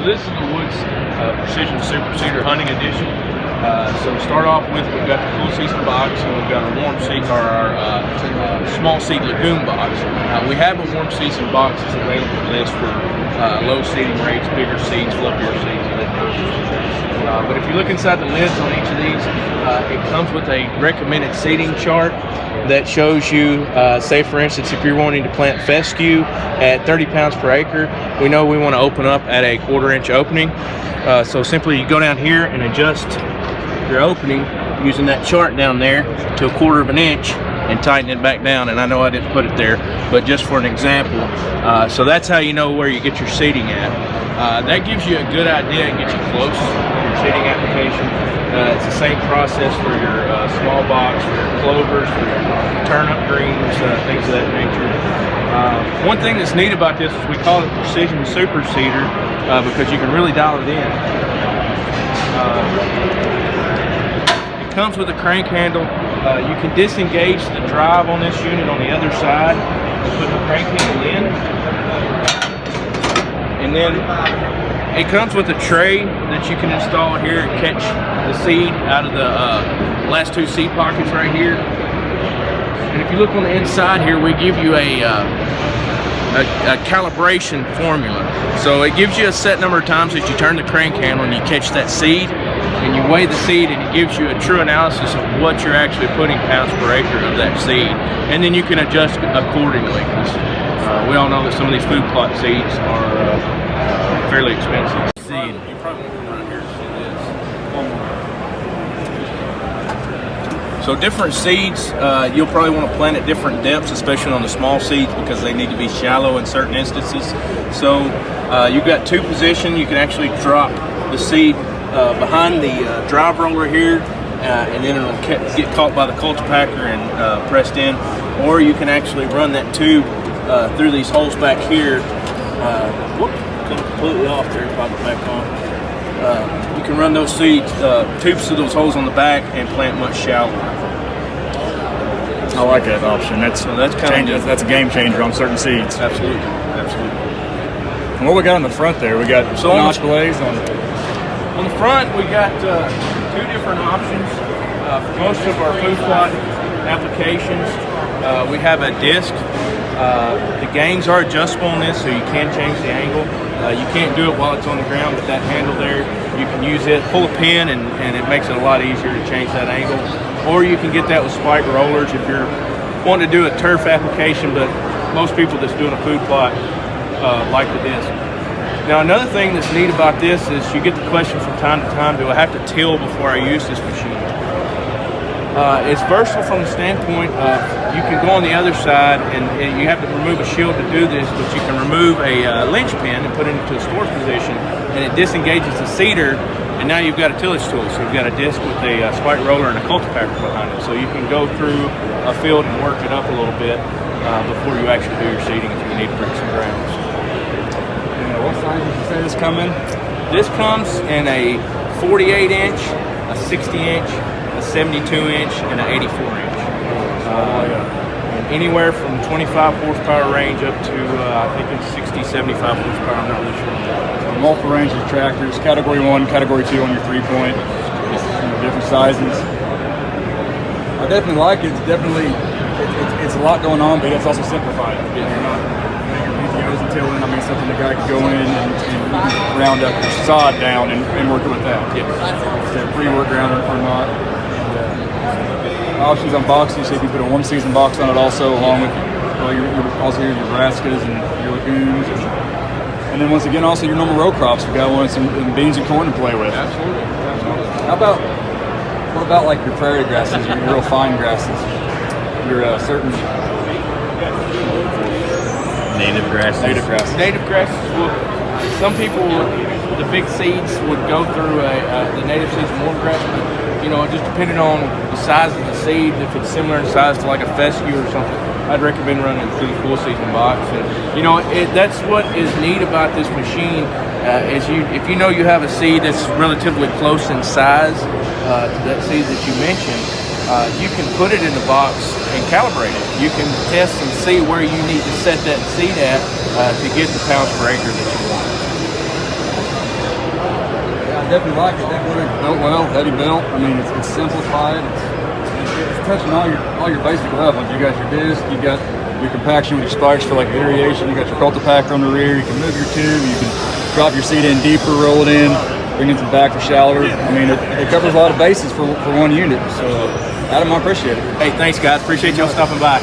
this is the Woods Precision Super Seeder Hunting Edition. So to start off with, we've got the cool season box, and we've got our warm seed, or our small seed lagoon box. We have a warm season box that's available for this for low seeding rates, bigger seeds, fluffier seeds. But if you look inside the lids on each of these, it comes with a recommended seeding chart that shows you, say for instance, if you're wanting to plant fescue at 30 pounds per acre, we know we want to open up at a 1/4 inch opening. So simply you go down here and adjust your opening using that chart down there to 1/4 inch and tighten it back down. And I know I didn't put it there, but just for an example. So that's how you know where you get your seeding at. That gives you a good idea and gets you close to your seeding application. It's the same process for your small box, for your clovers, for your turnip greens, things of that nature. One thing that's neat about this is we call it Precision Super Seeder because you can really dial it in. It comes with a crank handle. You can disengage the drive on this unit on the other side and put the crank handle in. And then it comes with a tray that you can install here and catch the seed out of the last 2 seed pockets right here. And if you look on the inside here, we give you a calibration formula. So it gives you a set number of times that you turn the crank handle and you catch that seed, and you weigh the seed, and it gives you a true analysis of what you're actually putting pounds per acre of that seed. And then you can adjust accordingly. We all know that some of these food plot seeds are fairly expensive. Seed. You probably want to run here to see this. So different seeds, you'll probably want to plant at different depths, especially on the small seeds, because they need to be shallow in certain instances. So you've got 2 positions. You can actually drop the seed behind the drive roller here, and then it'll get caught by the cultipacker and pressed in. Or you can actually run that tube through these holes back here. Whoop, come completely off there, pop it back on. You can run those seeds, tubes through those holes on the back and plant much shallower. I like that option. That's a game changer on certain seeds. Absolutely, absolutely. And what we got on the front there? We got notch blades on. On the front, we got 2 different options for most of our food plot applications. We have a disc. The gains are adjustable on this, so you can change the angle. You can't do it while it's on the ground with that handle there. You can use it, pull a pin, and it makes it a lot easier to change that angle. Or you can get that with spike rollers if you're wanting to do a turf application, but most people that's doing a food plot like the disc. Now another thing that's neat about this is you get the question from time to time, do I have to till before I use this machine? It's versatile from the standpoint of you can go on the other side and you have to remove a shield to do this, but you can remove a linchpin and put it into a storage position, and it disengages the seeder, and now you've got a tillage tool. So you've got a disc with a spike roller and a cultipacker behind it, so you can go through a field and work it up a little bit before you actually do your seeding if you need to break some grounds. What size did you say this come in? This comes in a 48 inch, a 60 inch, a 72 inch, and an 84 inch. And anywhere from 25 horsepower range up to I think it's 60, 75 horsepower. I'm not really sure. So multiple ranges of tractors, category 1, category 2 on your 3-point, different sizes. I definitely like it. It's a lot going on, but it's also simplified. You're not PTOs and tilling. I mean, something the guy could go in and round up your sod down and work with that. Yes. Instead of pre-work ground or not. Options on boxes, you see if you put a 1-season box on it also, along with your brassicas and your legumes. And then once again, also your normal row crops. You've got some beans and corn to play with. Absolutely. What about like your prairie grasses, your real fine grasses? Your certain native grasses. Native grasses. Well, some people, the big seeds would go through the native seeds warm grass. Just depending on the size of the seed, if it's similar in size to like a fescue or something, I'd recommend running it through the cool season box. And that's what is neat about this machine. If you know you have a seed that's relatively close in size to that seed that you mentioned, you can put it in the box and calibrate it. You can test and see where you need to set that seed at to get the pounds per acre that you want. definitely like it. Definitely built well, heavy built. I mean, it's simplified. It's touching all your basic levels. You got your disc, you got your compaction with your spikes for like variation. You got your Culta packer on the rear. You can move your tube. You can drop your seat in deeper, roll it in, bring it to the back for shallower. I mean, it covers a lot of bases for one unit. So, Adam, I appreciate it. Hey, thanks, guys. Appreciate y'all stopping by.